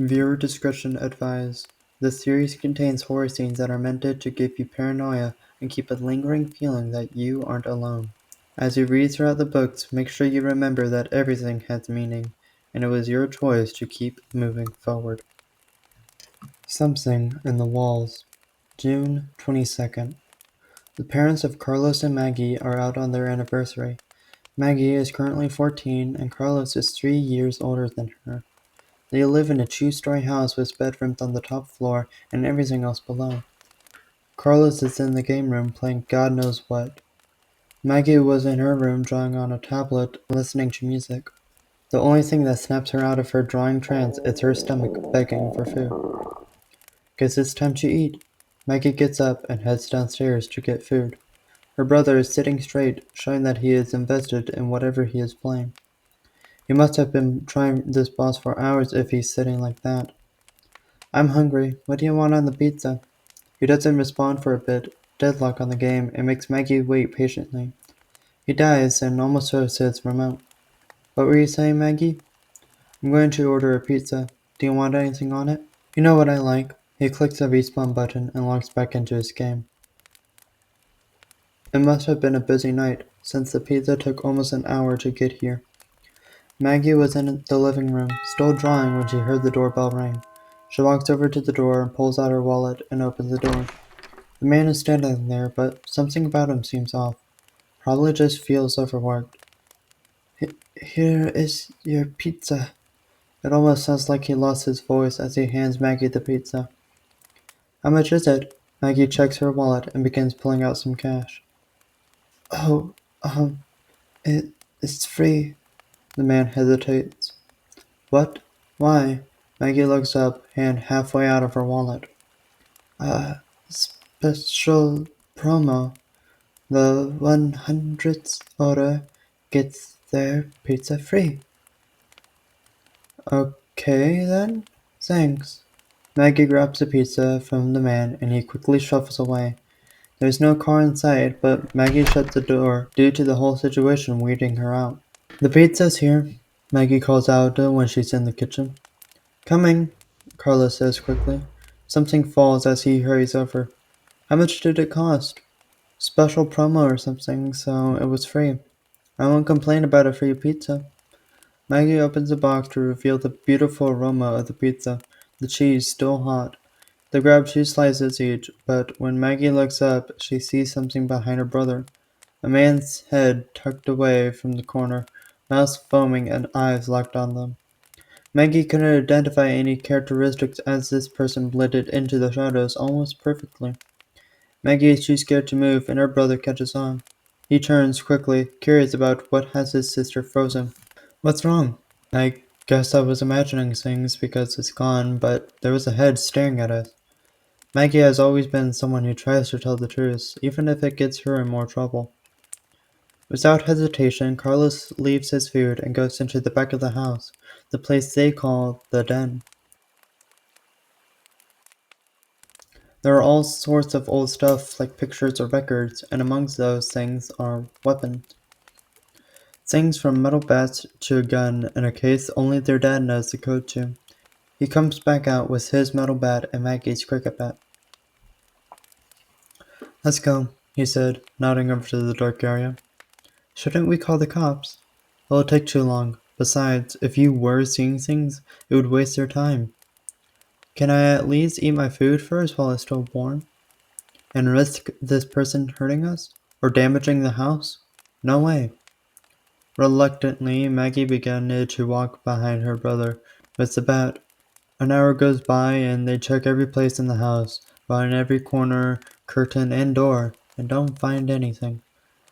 Viewer discretion advised. This series contains horror scenes that are meant to give you paranoia and keep a lingering feeling that you aren't alone. As you read throughout the books, make sure you remember that everything has meaning, and it was your choice to keep moving forward. Something in the Walls, June 22nd. The parents of Carlos and Maggie are out on their anniversary. Maggie is currently 14 and Carlos is 3 years older than her. They live in a two-story house with bedrooms on the top floor and everything else below. Carlos is in the game room playing God knows what. Maggie was in her room drawing on a tablet, listening to music. The only thing that snaps her out of her drawing trance is her stomach begging for food. Guess it's time to eat. Maggie gets up and heads downstairs to get food. Her brother is sitting straight, showing that he is invested in whatever he is playing. He must have been trying this boss for hours if he's sitting like that. I'm hungry. What do you want on the pizza? He doesn't respond for a bit. Deadlock on the game. It makes Maggie wait patiently. He dies and almost throws his remote. What were you saying, Maggie? I'm going to order a pizza. Do you want anything on it? You know what I like. He clicks the respawn button and logs back into his game. It must have been a busy night, since the pizza took almost an hour to get here. Maggie was in the living room, still drawing when she heard the doorbell ring. She walks over to the door, pulls out her wallet, and opens the door. The man is standing there, but something about him seems off. Probably just feels overworked. Here is your pizza. It almost sounds like he lost his voice as he hands Maggie the pizza. How much is it? Maggie checks her wallet and begins pulling out some cash. Oh, um, it's free. The man hesitates. What? Why? Maggie looks up, hand halfway out of her wallet. Special promo. The 100th order gets their pizza free. Okay, then. Thanks. Maggie grabs the pizza from the man and he quickly shuffles away. There's no car in sight, but Maggie shuts the door due to the whole situation weirding her out. The pizza's here, Maggie calls out when she's in the kitchen. Coming, Carlos says quickly. Something falls as he hurries over. How much did it cost? Special promo or something, so it was free. I won't complain about a free pizza. Maggie opens the box to reveal the beautiful aroma of the pizza, the cheese still hot. They grab 2 slices each, but when Maggie looks up, she sees something behind her brother. A man's head tucked away from the corner, mouth foaming and eyes locked on them. Maggie couldn't identify any characteristics as this person blended into the shadows almost perfectly. Maggie is too scared to move, and her brother catches on. He turns quickly, curious about what has his sister frozen. What's wrong? I guess I was imagining things because it's gone, but there was a head staring at us. Maggie has always been someone who tries to tell the truth, even if it gets her in more trouble. Without hesitation, Carlos leaves his food and goes into the back of the house, the place they call the den. There are all sorts of old stuff like pictures or records, and amongst those things are weapons. Things from metal bats to a gun in a case only their dad knows the code to. He comes back out with his metal bat and Maggie's cricket bat. Let's go, he said, nodding over to the dark area. Shouldn't we call the cops? It'll take too long. Besides, if you were seeing things, it would waste their time. Can I at least eat my food first while it's still warm? And risk this person hurting us? Or damaging the house? No way. Reluctantly, Maggie began to walk behind her brother with the bat. An hour goes by and they check every place in the house, find every corner, curtain, and door, and don't find anything.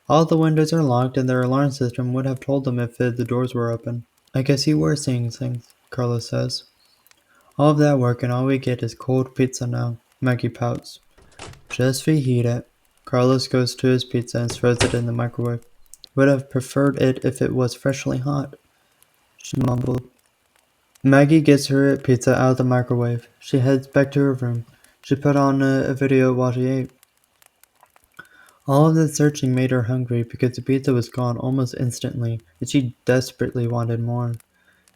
All the windows are locked and their alarm system would have told them if the doors were open. I guess you were seeing things, Carlos says. All of that work and all we get is cold pizza now, Maggie pouts. Just reheat it. Carlos goes to his pizza and throws it in the microwave. Would have preferred it if it was freshly hot, she mumbled. Maggie gets her pizza out of the microwave. She heads back to her room. She put on a video while she ate. All of the searching made her hungry because the pizza was gone almost instantly, and she desperately wanted more.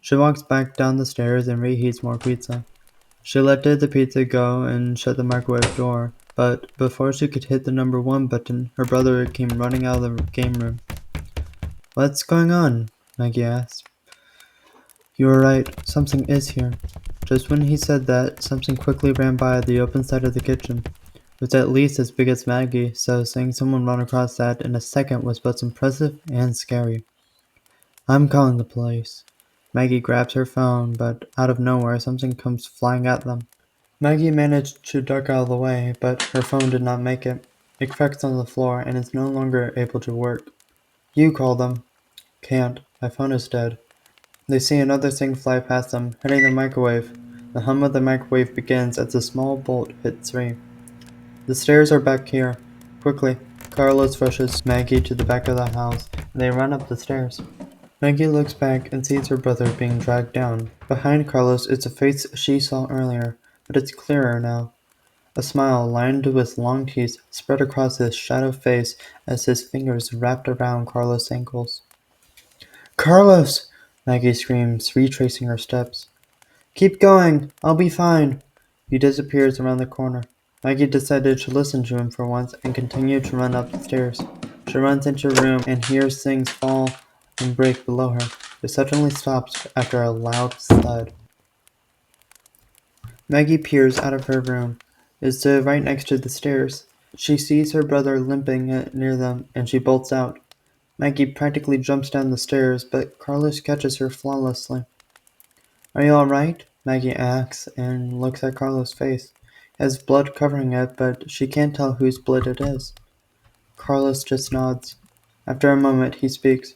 She walks back down the stairs and reheats more pizza. She let the pizza go and shut the microwave door, but before she could hit the number 1 button, her brother came running out of the game room. "What's going on?" Maggie asked. "You were right, something is here." Just when he said that, something quickly ran by the open side of the kitchen. It was at least as big as Maggie, so seeing someone run across that in a second was both impressive and scary. "I'm calling the police." Maggie grabs her phone, but out of nowhere something comes flying at them. Maggie managed to duck out of the way, but her phone did not make it. It cracks on the floor and is no longer able to work. "You call them." "Can't. My phone is dead." They see another thing fly past them, hitting the microwave. The hum of the microwave begins as a small bolt hits 3. "The stairs are back here." Quickly, Carlos rushes Maggie to the back of the house, and they run up the stairs. Maggie looks back and sees her brother being dragged down. Behind Carlos is a face she saw earlier, but it's clearer now. A smile lined with long teeth spread across his shadowed face as his fingers wrapped around Carlos' ankles. "Carlos!" Maggie screams, retracing her steps. "Keep going! I'll be fine!" He disappears around the corner. Maggie decided to listen to him for once and continued to run up the stairs. She runs into her room and hears things fall and break below her. It suddenly stops after a loud thud. Maggie peers out of her room. It's right next to the stairs. She sees her brother limping near them, and she bolts out. Maggie practically jumps down the stairs, but Carlos catches her flawlessly. "Are you all right?" Maggie asks and looks at Carlos' face. It has blood covering it, but she can't tell whose blood it is. Carlos just nods. After a moment, he speaks.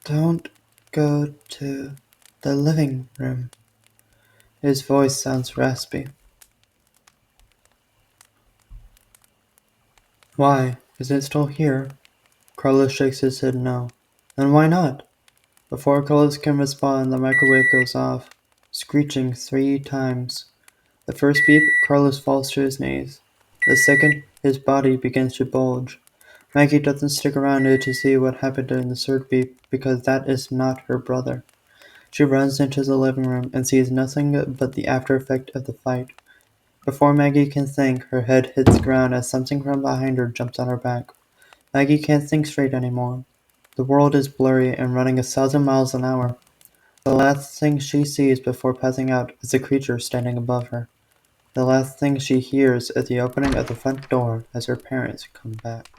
"Don't go to the living room." His voice sounds raspy. "Why? Is it still here?" Carlos shakes his head no. "Then why not?" Before Carlos can respond, the microwave goes off, screeching 3 times. The first beep, Carlos falls to his knees. The second, his body begins to bulge. Maggie doesn't stick around to see what happened during the third beep because that is not her brother. She runs into the living room and sees nothing but the after effect of the fight. Before Maggie can think, her head hits the ground as something from behind her jumps on her back. Maggie can't think straight anymore. The world is blurry and running 1,000 miles an hour. The last thing she sees before passing out is a creature standing above her. The last thing she hears is the opening of the front door as her parents come back.